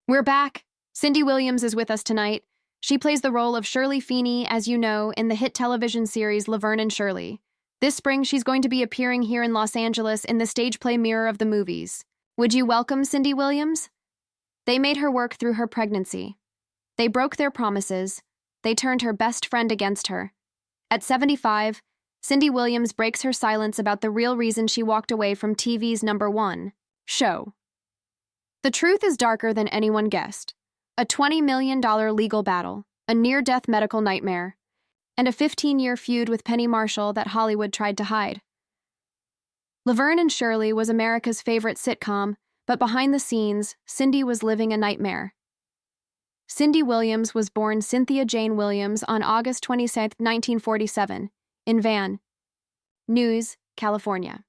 We're back. Cindy Williams is with us tonight. She plays the role of Shirley Feeney, as you know, in the hit television series Laverne Shirley. This spring, she's going to be appearing here in Los Angeles in the stage play Mirror of the Movies. Would you welcome Cindy Williams? They made her work through her pregnancy. They broke their promises. They turned her best friend against her. At 75, Cindy Williams breaks her silence about the real reason she walked away from TV's #1 show. The truth is darker than anyone guessed. A $20 million legal battle, a near-death medical nightmare, and a 15-year feud with Penny Marshall that Hollywood tried to hide. Laverne and Shirley was America's favorite sitcom, but behind the scenes, Cindy was living a nightmare. Cindy Williams was born Cynthia Jane Williams on August 27, 1947, in Van Nuys, California.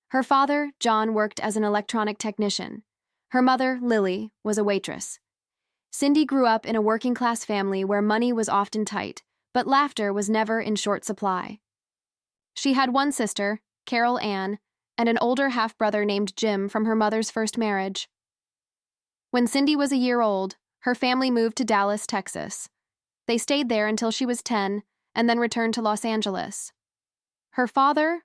Her father, John, worked as an electronic technician. Her mother, Lily, was a waitress. Cindy grew up in a working-class family where money was often tight, but laughter was never in short supply. She had one sister, Carol Ann, and an older half-brother named Jim from her mother's first marriage. When Cindy was a year old, her family moved to Dallas, Texas. They stayed there until she was 10 and then returned to Los Angeles. Her father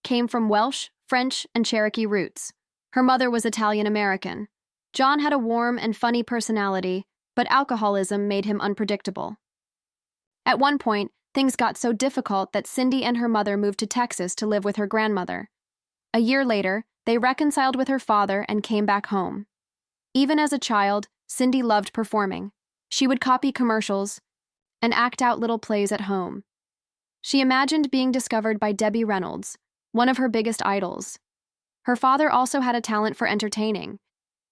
came from Welsh, French, and Cherokee roots. Her mother was Italian-American. John had a warm and funny personality, but alcoholism made him unpredictable. At one point, things got so difficult that Cindy and her mother moved to Texas to live with her grandmother. A year later, they reconciled with her father and came back home. Even as a child, Cindy loved performing. She would copy commercials and act out little plays at home. She imagined being discovered by Debbie Reynolds, one of her biggest idols. Her father also had a talent for entertaining.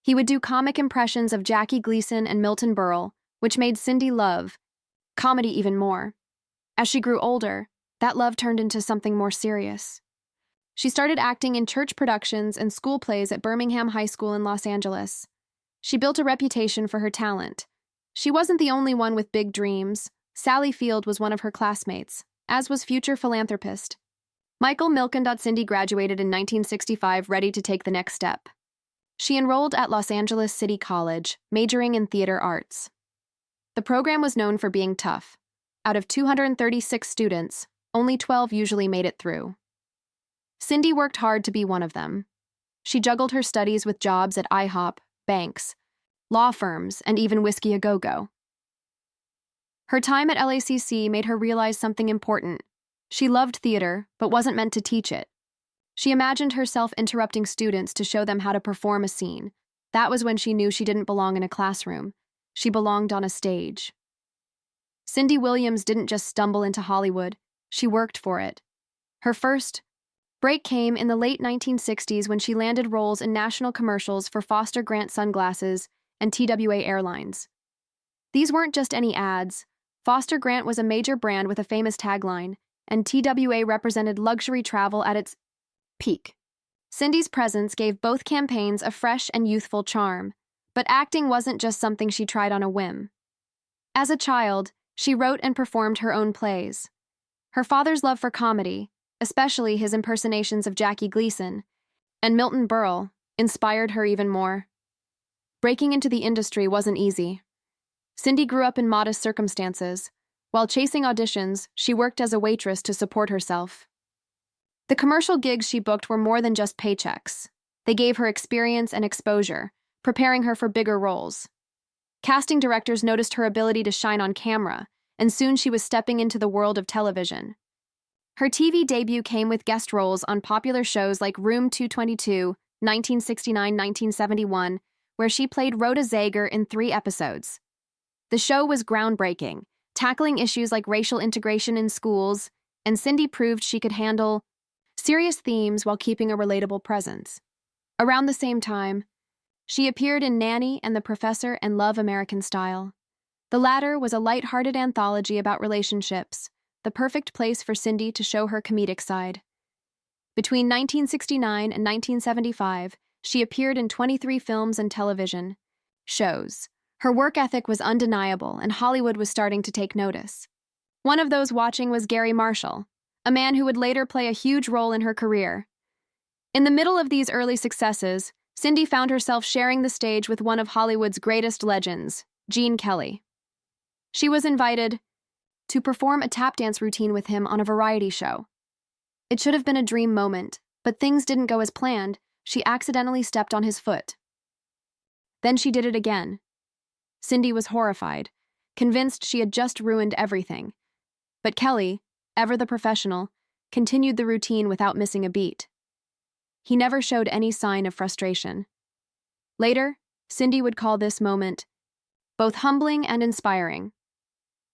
He would do comic impressions of Jackie Gleason and Milton Berle, which made Cindy love comedy even more. As she grew older, that love turned into something more serious. She started acting in church productions and school plays at Birmingham High School in Los Angeles. She built a reputation for her talent. She wasn't the only one with big dreams. Sally Field was one of her classmates, as was future philanthropist Michael Milken. Cindy graduated in 1965, ready to take the next step. She enrolled at Los Angeles City College, majoring in theater arts. The program was known for being tough. Out of 236 students, only 12 usually made it through. Cindy worked hard to be one of them. She juggled her studies with jobs at IHOP, banks, law firms, and even Whiskey A Go-Go. Her time at LACC made her realize something important. She loved theater, but wasn't meant to teach it. She imagined herself interrupting students to show them how to perform a scene. That was when she knew she didn't belong in a classroom. She belonged on a stage. Cindy Williams didn't just stumble into Hollywood. She worked for it. Her first break came in the late 1960s when she landed roles in national commercials for Foster Grant sunglasses and TWA Airlines. These weren't just any ads. Foster Grant was a major brand with a famous tagline, and TWA represented luxury travel at its peak. Cindy's presence gave both campaigns a fresh and youthful charm, but acting wasn't just something she tried on a whim. As a child, she wrote and performed her own plays. Her father's love for comedy, especially his impersonations of Jackie Gleason and Milton Berle, inspired her even more. Breaking into the industry wasn't easy. Cindy grew up in modest circumstances. While chasing auditions, she worked as a waitress to support herself. The commercial gigs she booked were more than just paychecks. They gave her experience and exposure, preparing her for bigger roles. Casting directors noticed her ability to shine on camera, and soon she was stepping into the world of television. Her TV debut came with guest roles on popular shows like Room 222, 1969-1971, where she played Rhoda Zager in 3 episodes. The show was groundbreaking, tackling issues like racial integration in schools, and Cindy proved she could handle serious themes while keeping a relatable presence. Around the same time, she appeared in Nanny and the Professor and Love American Style. The latter was a light-hearted anthology about relationships, the perfect place for Cindy to show her comedic side. Between 1969 and 1975, she appeared in 23 films and television shows. Her work ethic was undeniable, and Hollywood was starting to take notice. One of those watching was Gary Marshall, a man who would later play a huge role in her career. In the middle of these early successes, Cindy found herself sharing the stage with one of Hollywood's greatest legends, Gene Kelly. She was invited to perform a tap dance routine with him on a variety show. It should have been a dream moment, but things didn't go as planned. She accidentally stepped on his foot. Then she did it again. Cindy was horrified, convinced she had just ruined everything. But Kelly, ever the professional, continued the routine without missing a beat. He never showed any sign of frustration. Later, Cindy would call this moment both humbling and inspiring.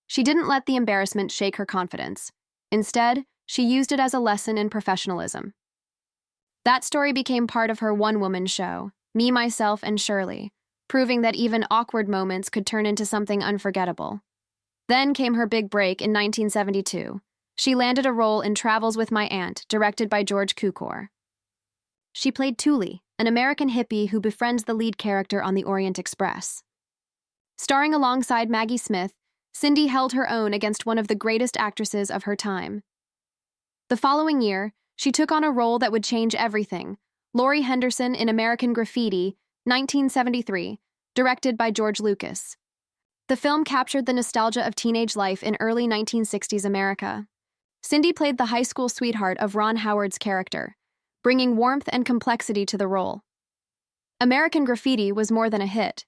She didn't let the embarrassment shake her confidence. Instead, she used it as a lesson in professionalism. That story became part of her one-woman show, Me, Myself, and Shirley, proving that even awkward moments could turn into something unforgettable. Then came her big break in 1972. She landed a role in Travels with My Aunt, directed by George Cukor. She played Thule, an American hippie who befriends the lead character on the Orient Express. Starring alongside Maggie Smith, Cindy held her own against one of the greatest actresses of her time. The following year, she took on a role that would change everything, Laurie Henderson in American Graffiti, 1973, directed by George Lucas. The film captured the nostalgia of teenage life in early 1960s America. Cindy played the high school sweetheart of Ron Howard's character, bringing warmth and complexity to the role. American Graffiti was more than a hit.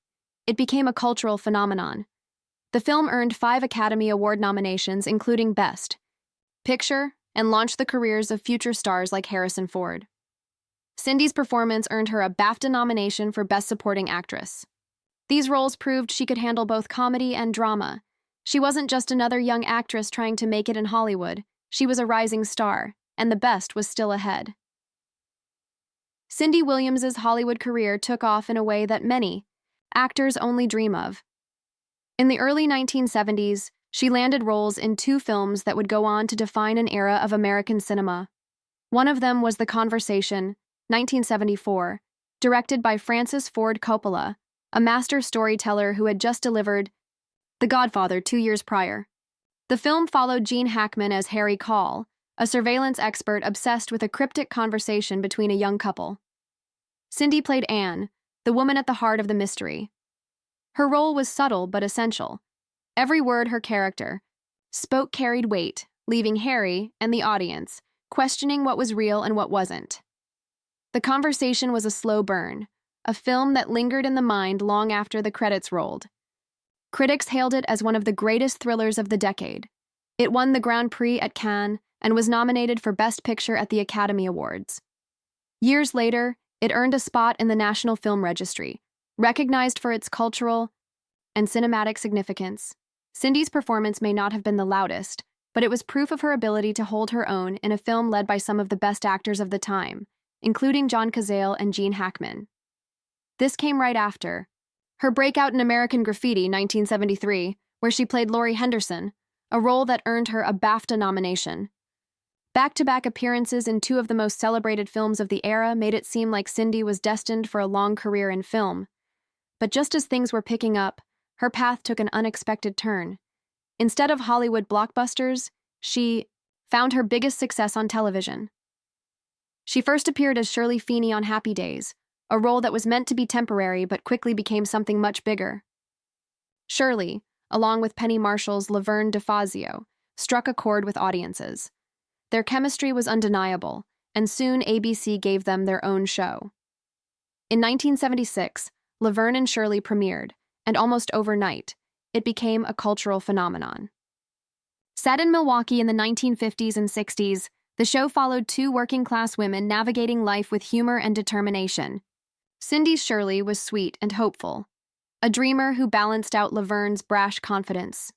It became a cultural phenomenon. The film earned 5 Academy Award nominations, including Best Picture, and launched the careers of future stars like Harrison Ford. Cindy's performance earned her a BAFTA nomination for Best Supporting Actress. These roles proved she could handle both comedy and drama. She wasn't just another young actress trying to make it in Hollywood. She was a rising star, and the best was still ahead. Cindy Williams's Hollywood career took off in a way that many actors only dream of. In the early 1970s, she landed roles in 2 films that would go on to define an era of American cinema. One of them was The Conversation, 1974, directed by Francis Ford Coppola, a master storyteller who had just delivered The Godfather 2 years prior. The film followed Gene Hackman as Harry Call, a surveillance expert obsessed with a cryptic conversation between a young couple. Cindy played Anne, the woman at the heart of the mystery. Her role was subtle but essential. Every word her character spoke carried weight, leaving Harry and the audience questioning what was real and what wasn't. The Conversation was a slow burn, a film that lingered in the mind long after the credits rolled. Critics hailed it as one of the greatest thrillers of the decade. It won the Grand Prix at Cannes and was nominated for Best Picture at the Academy Awards. Years later, it earned a spot in the National Film Registry, recognized for its cultural and cinematic significance. Cindy's performance may not have been the loudest, but it was proof of her ability to hold her own in a film led by some of the best actors of the time, including John Cazale and Gene Hackman. This came right after her breakout in American Graffiti, 1973, where she played Laurie Henderson, a role that earned her a BAFTA nomination. Back-to-back appearances in 2 of the most celebrated films of the era made it seem like Cindy was destined for a long career in film. But just as things were picking up, her path took an unexpected turn. Instead of Hollywood blockbusters, she found her biggest success on television. She first appeared as Shirley Feeney on Happy Days, a role that was meant to be temporary but quickly became something much bigger. Shirley, along with Penny Marshall's Laverne DeFazio, struck a chord with audiences. Their chemistry was undeniable, and soon ABC gave them their own show. In 1976, Laverne and Shirley premiered, and almost overnight, it became a cultural phenomenon. Set in Milwaukee in the 1950s and 60s, the show followed 2 working-class women navigating life with humor and determination. Cindy's Shirley was sweet and hopeful, a dreamer who balanced out Laverne's brash confidence.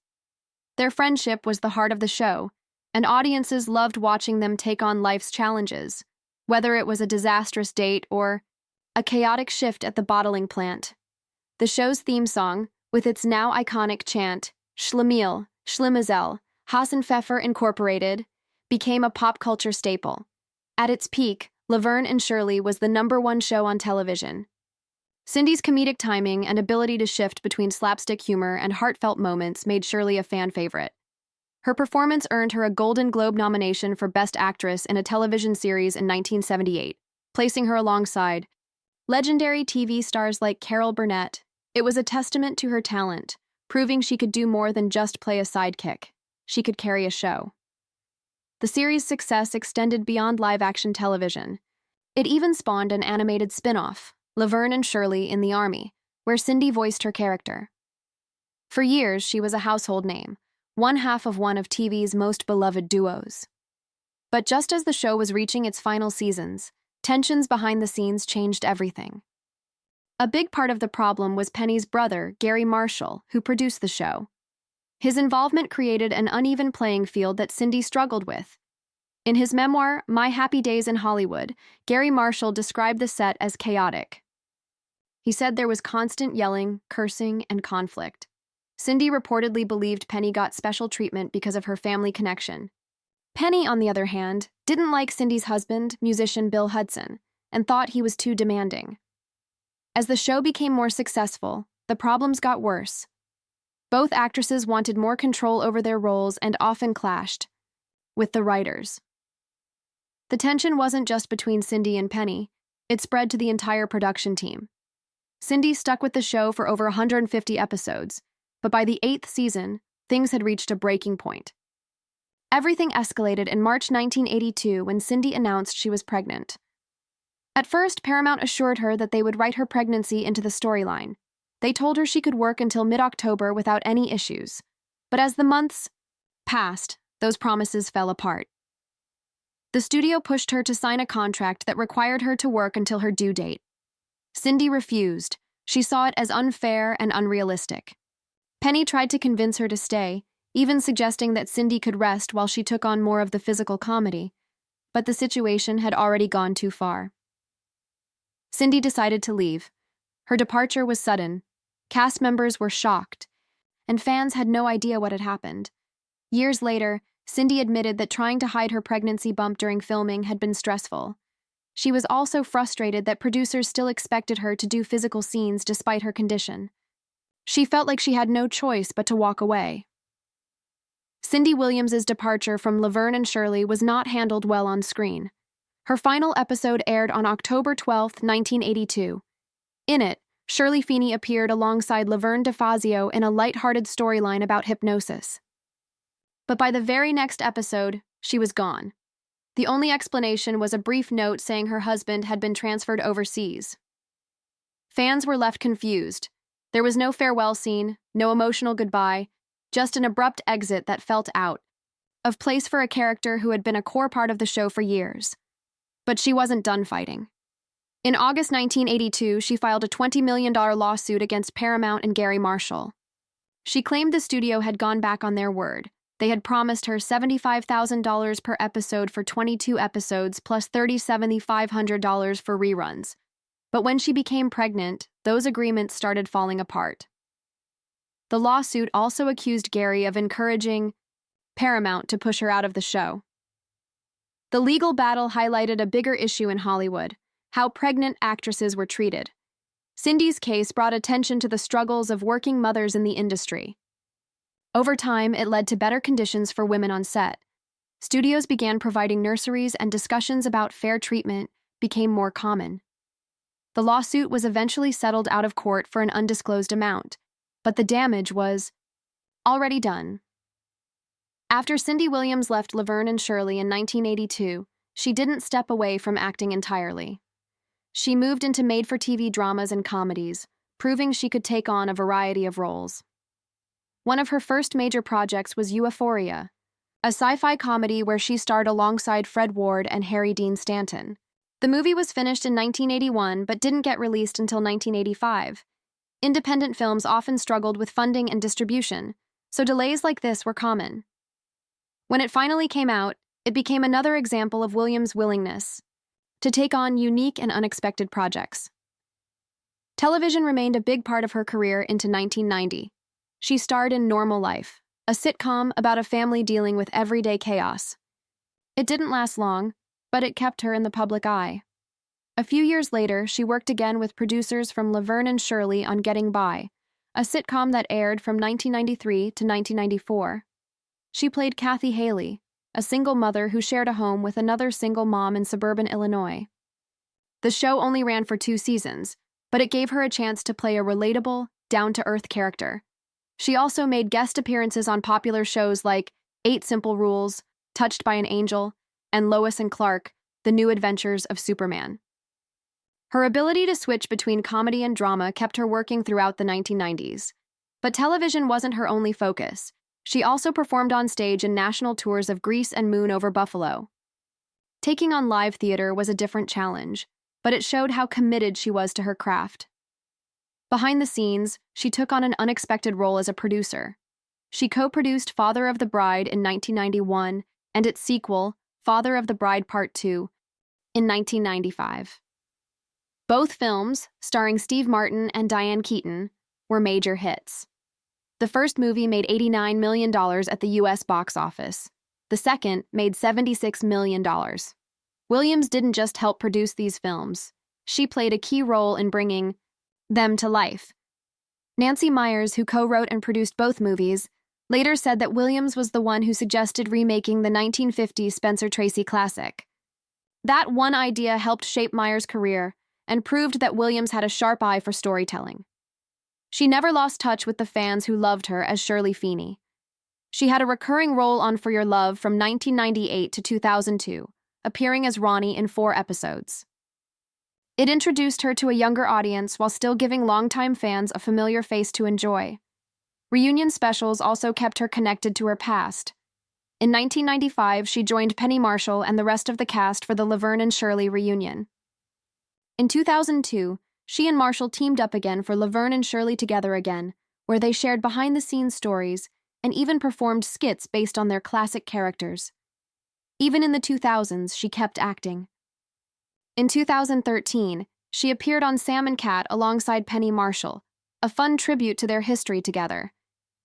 Their friendship was the heart of the show, and audiences loved watching them take on life's challenges, whether it was a disastrous date or a chaotic shift at the bottling plant. The show's theme song, with its now iconic chant, Schlemiel, Schlemazel, Hassenpfeffer Incorporated, became a pop culture staple. At its peak, Laverne and Shirley was the #1 show on television. Cindy's comedic timing and ability to shift between slapstick humor and heartfelt moments made Shirley a fan favorite. Her performance earned her a Golden Globe nomination for Best Actress in a television series in 1978, placing her alongside Legendary TV stars like Carol Burnett, it was a testament to her talent, proving she could do more than just play a sidekick. She could carry a show. The series' success extended beyond live-action television. It even spawned an animated spin-off, Laverne and Shirley in the Army, where Cindy voiced her character. For years, she was a household name, one half of one of TV's most beloved duos. But just as the show was reaching its final seasons, tensions behind the scenes changed everything. A big part of the problem was Penny's brother, Gary Marshall, who produced the show. His involvement created an uneven playing field that Cindy struggled with. In his memoir, My Happy Days in Hollywood, Gary Marshall described the set as chaotic. He said there was constant yelling, cursing, and conflict. Cindy reportedly believed Penny got special treatment because of her family connection. Penny, on the other hand, didn't like Cindy's husband, musician Bill Hudson, and thought he was too demanding. As the show became more successful, the problems got worse. Both actresses wanted more control over their roles and often clashed with the writers. The tension wasn't just between Cindy and Penny, it spread to the entire production team. Cindy stuck with the show for over 150 episodes, but by the 8th season, things had reached a breaking point. Everything escalated in March 1982 when Cindy announced she was pregnant. At first, Paramount assured her that they would write her pregnancy into the storyline. They told her she could work until mid-October without any issues. But as the months passed, those promises fell apart. The studio pushed her to sign a contract that required her to work until her due date. Cindy refused. She saw it as unfair and unrealistic. Penny tried to convince her to stay, even suggesting that Cindy could rest while she took on more of the physical comedy. But the situation had already gone too far. Cindy decided to leave. Her departure was sudden. Cast members were shocked, and fans had no idea what had happened. Years later, Cindy admitted that trying to hide her pregnancy bump during filming had been stressful. She was also frustrated that producers still expected her to do physical scenes despite her condition. She felt like she had no choice but to walk away. Cindy Williams's departure from Laverne and Shirley was not handled well on screen. Her final episode aired on October 12, 1982. In it, Shirley Feeney appeared alongside Laverne DeFazio in a light-hearted storyline about hypnosis. But by the very next episode, she was gone. The only explanation was a brief note saying her husband had been transferred overseas. Fans were left confused. There was no farewell scene, no emotional goodbye, just an abrupt exit that felt out of place for a character who had been a core part of the show for years. But she wasn't done fighting. In August 1982, she filed a $20 million lawsuit against Paramount and Gary Marshall. She claimed the studio had gone back on their word. They had promised her $75,000 per episode for 22 episodes plus $3,750 for reruns. But when she became pregnant, those agreements started falling apart. The lawsuit also accused Gary of encouraging Paramount to push her out of the show. The legal battle highlighted a bigger issue in Hollywood: how pregnant actresses were treated. Cindy's case brought attention to the struggles of working mothers in the industry. Over time, it led to better conditions for women on set. Studios began providing nurseries, and discussions about fair treatment became more common. The lawsuit was eventually settled out of court for an undisclosed amount, but the damage was already done. After Cindy Williams left Laverne and Shirley in 1982, she didn't step away from acting entirely. She moved into made-for-TV dramas and comedies, proving she could take on a variety of roles. One of her first major projects was Euphoria, a sci-fi comedy where she starred alongside Fred Ward and Harry Dean Stanton. The movie was finished in 1981 but didn't get released until 1985. Independent films often struggled with funding and distribution, so delays like this were common. When it finally came out, it became another example of Williams' willingness to take on unique and unexpected projects. Television remained a big part of her career into 1990. She starred in Normal Life, a sitcom about a family dealing with everyday chaos. It didn't last long, but it kept her in the public eye. A few years later, she worked again with producers from Laverne and Shirley on Getting By, a sitcom that aired from 1993 to 1994. She played Kathy Haley, a single mother who shared a home with another single mom in suburban Illinois. The show only ran for 2 seasons, but it gave her a chance to play a relatable, down-to-earth character. She also made guest appearances on popular shows like 8 Simple Rules, Touched by an Angel, and Lois and Clark, The New Adventures of Superman. Her ability to switch between comedy and drama kept her working throughout the 1990s. But television wasn't her only focus. She also performed on stage in national tours of Grease and Moon Over Buffalo. Taking on live theater was a different challenge, but it showed how committed she was to her craft. Behind the scenes, she took on an unexpected role as a producer. She co-produced Father of the Bride in 1991 and its sequel, Father of the Bride Part 2, in 1995. Both films, starring Steve Martin and Diane Keaton, were major hits. The first movie made $89 million at the U.S. box office. The second made $76 million. Williams didn't just help produce these films. She played a key role in bringing them to life. Nancy Meyers, who co-wrote and produced both movies, later said that Williams was the one who suggested remaking the 1950s Spencer Tracy classic. That one idea helped shape Meyers' career and proved that Williams had a sharp eye for storytelling. She never lost touch with the fans who loved her as Shirley Feeney. She had a recurring role on For Your Love from 1998 to 2002, appearing as Ronnie in 4 episodes. It introduced her to a younger audience while still giving longtime fans a familiar face to enjoy. Reunion specials also kept her connected to her past. In 1995, she joined Penny Marshall and the rest of the cast for the Laverne and Shirley reunion. In 2002, she and Marshall teamed up again for Laverne and Shirley Together Again, where they shared behind-the-scenes stories and even performed skits based on their classic characters. Even in the 2000s, she kept acting. In 2013, she appeared on Sam and Cat alongside Penny Marshall, a fun tribute to their history together.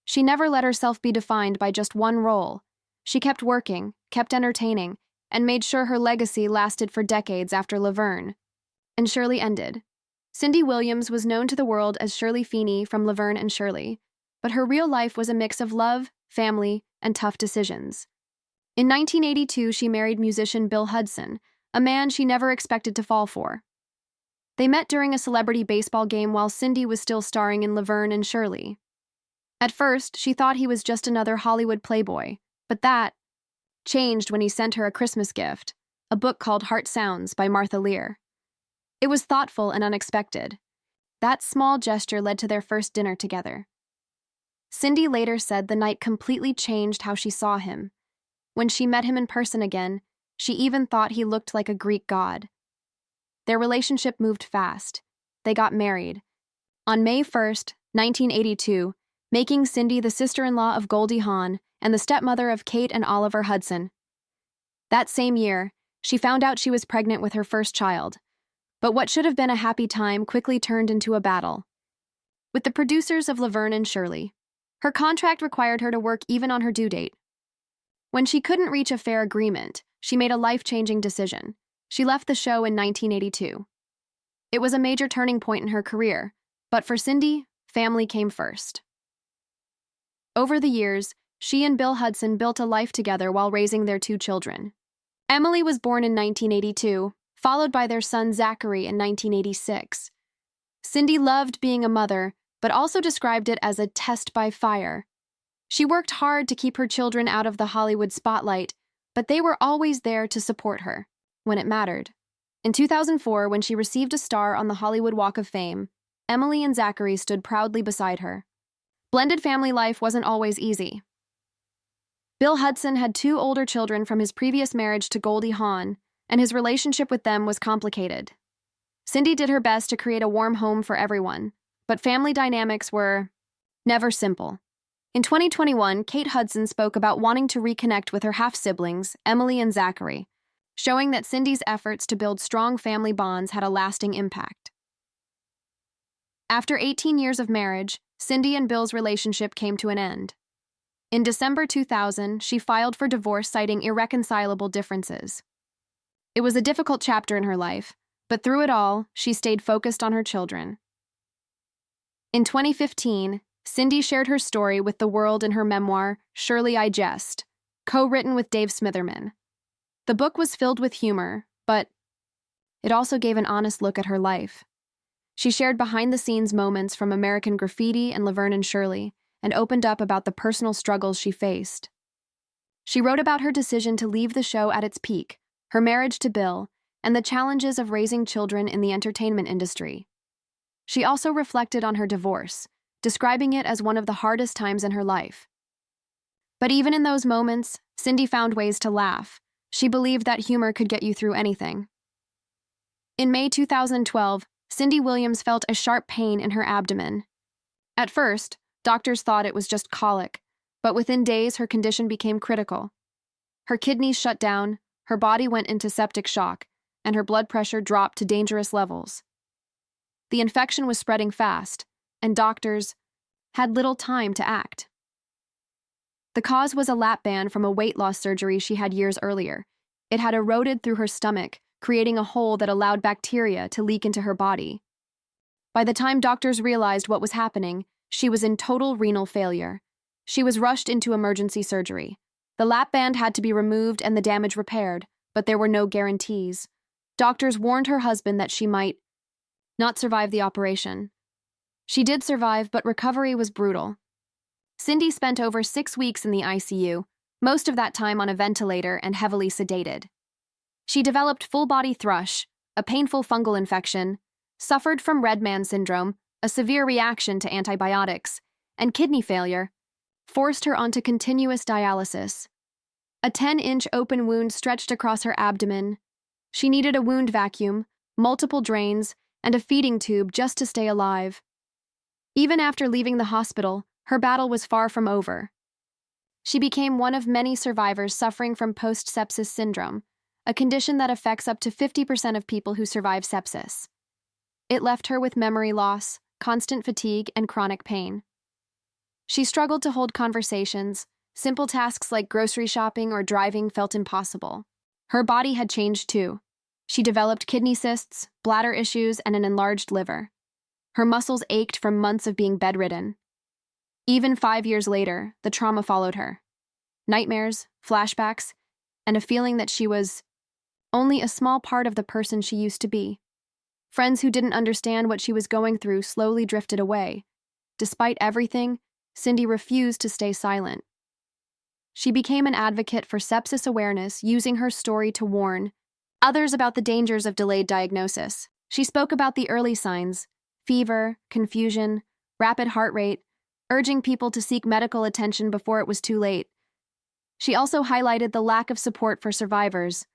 She never let herself be defined by just one role. She kept working, kept entertaining, and made sure her legacy lasted for decades after Laverne and Shirley ended. Cindy Williams was known to the world as Shirley Feeney from Laverne and Shirley, but her real life was a mix of love, family, and tough decisions. In 1982, she married musician Bill Hudson, a man she never expected to fall for. They met during a celebrity baseball game while Cindy was still starring in Laverne and Shirley. At first, she thought he was just another Hollywood playboy, but that changed when he sent her a Christmas gift, a book called Heart Sounds by Martha Lear. It was thoughtful and unexpected. That small gesture led to their first dinner together. Cindy later said the night completely changed how she saw him. When she met him in person again, she even thought he looked like a Greek god. Their relationship moved fast. They got married on May 1st, 1982, making Cindy the sister-in-law of Goldie Hawn and the stepmother of Kate and Oliver Hudson. That same year, she found out she was pregnant with her first child. But what should have been a happy time quickly turned into a battle. With the producers of Laverne and Shirley, her contract required her to work even on her due date. When she couldn't reach a fair agreement, she made a life-changing decision. She left the show in 1982. It was a major turning point in her career, but for Cindy, family came first. Over the years, she and Bill Hudson built a life together while raising their 2 children. Emily was born in 1982, followed by their son Zachary in 1986. Cindy loved being a mother, but also described it as a test by fire. She worked hard to keep her children out of the Hollywood spotlight, but they were always there to support her when it mattered. In 2004, when she received a star on the Hollywood Walk of Fame, Emily and Zachary stood proudly beside her. Blended family life wasn't always easy. Bill Hudson had 2 older children from his previous marriage to Goldie Hawn, and his relationship with them was complicated. Cindy did her best to create a warm home for everyone, but family dynamics were never simple. In 2021, Kate Hudson spoke about wanting to reconnect with her half-siblings, Emily and Zachary, showing that Cindy's efforts to build strong family bonds had a lasting impact. After 18 years of marriage, Cindy and Bill's relationship came to an end. In December 2000, she filed for divorce citing irreconcilable differences. It was a difficult chapter in her life, but through it all, she stayed focused on her children. In 2015, Cindy shared her story with the world in her memoir, Shirley I Jest, co-written with Dave Smitherman. The book was filled with humor, but it also gave an honest look at her life. She shared behind-the-scenes moments from American Graffiti and Laverne Shirley and opened up about the personal struggles she faced. She wrote about her decision to leave the show at its peak, her marriage to Bill, and the challenges of raising children in the entertainment industry. She also reflected on her divorce, describing it as one of the hardest times in her life. But even in those moments, Cindy found ways to laugh. She believed that humor could get you through anything. In May 2012, Cindy Williams felt a sharp pain in her abdomen. At first, doctors thought it was just colic, but within days her condition became critical. Her kidneys shut down, her body went into septic shock, and her blood pressure dropped to dangerous levels. The infection was spreading fast, and doctors had little time to act. The cause was a lap band from a weight loss surgery she had years earlier. It had eroded through her stomach, creating a hole that allowed bacteria to leak into her body. By the time doctors realized what was happening, she was in total renal failure. She was rushed into emergency surgery. The lap band had to be removed and the damage repaired, but there were no guarantees. Doctors warned her husband that she might not survive the operation. She did survive, but recovery was brutal. Cindy spent over 6 weeks in the ICU, most of that time on a ventilator and heavily sedated. She developed full-body thrush, a painful fungal infection, suffered from red man syndrome, a severe reaction to antibiotics, and kidney failure, forced her onto continuous dialysis. A 10-inch open wound stretched across her abdomen. She needed a wound vacuum, multiple drains, and a feeding tube just to stay alive. Even after leaving the hospital, her battle was far from over. She became one of many survivors suffering from post-sepsis syndrome, a condition that affects up to 50% of people who survive sepsis. It left her with memory loss, constant fatigue, and chronic pain. She struggled to hold conversations. Simple tasks like grocery shopping or driving felt impossible. Her body had changed too. She developed kidney cysts, bladder issues, and an enlarged liver. Her muscles ached from months of being bedridden. Even 5 years later, the trauma followed her. Nightmares, flashbacks, and a feeling that she was only a small part of the person she used to be. Friends who didn't understand what she was going through slowly drifted away. Despite everything, Cindy refused to stay silent. She became an advocate for sepsis awareness, using her story to warn others about the dangers of delayed diagnosis. She spoke about the early signs: fever, confusion, rapid heart rate, urging people to seek medical attention before it was too late. She also highlighted the lack of support for survivors.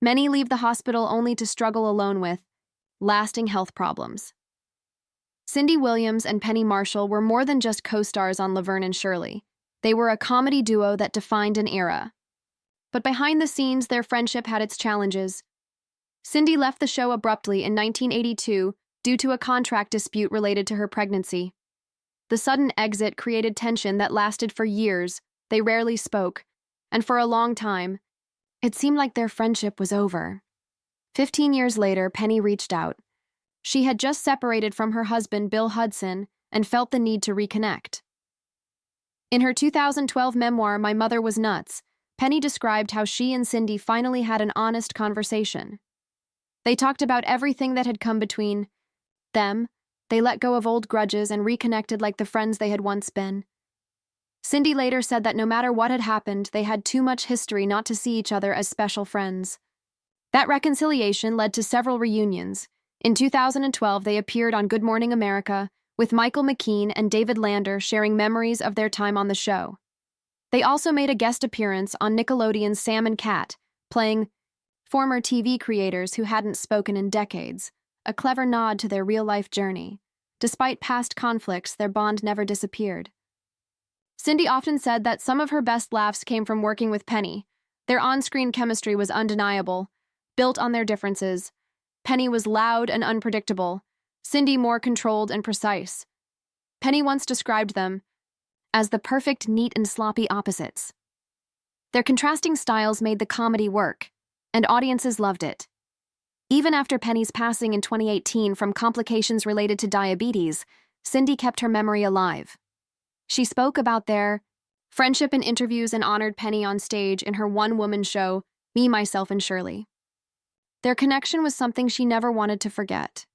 Many leave the hospital only to struggle alone with lasting health problems. Cindy Williams and Penny Marshall were more than just co-stars on Laverne and Shirley. They were a comedy duo that defined an era. But behind the scenes, their friendship had its challenges. Cindy left the show abruptly in 1982 due to a contract dispute related to her pregnancy. The sudden exit created tension that lasted for years. They rarely spoke, and for a long time, it seemed like their friendship was over. 15 years later, Penny reached out. She had just separated from her husband, Bill Hudson, and felt the need to reconnect. In her 2012 memoir, My Mother Was Nuts, Penny described how she and Cindy finally had an honest conversation. They talked about everything that had come between them. They let go of old grudges and reconnected like the friends they had once been. Cindy later said that no matter what had happened, they had too much history not to see each other as special friends. That reconciliation led to several reunions. In 2012, they appeared on Good Morning America, with Michael McKean and David Lander sharing memories of their time on the show. They also made a guest appearance on Nickelodeon's Sam and Cat, playing former TV creators who hadn't spoken in decades, a clever nod to their real-life journey. Despite past conflicts, their bond never disappeared. Cindy often said that some of her best laughs came from working with Penny. Their on-screen chemistry was undeniable, built on their differences. Penny was loud and unpredictable, Cindy more controlled and precise. Penny once described them as the perfect neat and sloppy opposites. Their contrasting styles made the comedy work, and audiences loved it. Even after Penny's passing in 2018 from complications related to diabetes, Cindy kept her memory alive. She spoke about their friendship in interviews and honored Penny on stage in her one-woman show, Me, Myself, and Shirley. Their connection was something she never wanted to forget.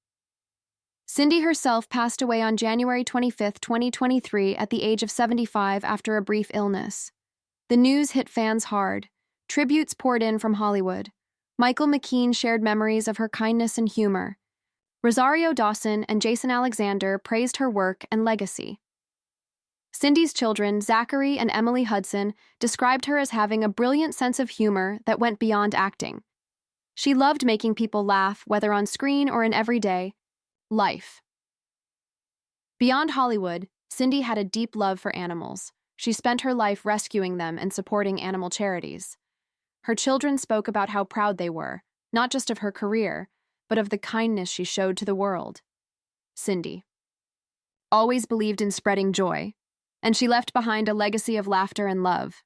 Cindy herself passed away on January 25, 2023, at the age of 75 after a brief illness. The news hit fans hard. Tributes poured in from Hollywood. Michael McKean shared memories of her kindness and humor. Rosario Dawson and Jason Alexander praised her work and legacy. Cindy's children, Zachary and Emily Hudson, described her as having a brilliant sense of humor that went beyond acting. She loved making people laugh, whether on screen or in everyday life. Beyond Hollywood, Cindy had a deep love for animals. She spent her life rescuing them and supporting animal charities. Her children spoke about how proud they were, not just of her career, but of the kindness she showed to the world. Cindy always believed in spreading joy, and she left behind a legacy of laughter and love.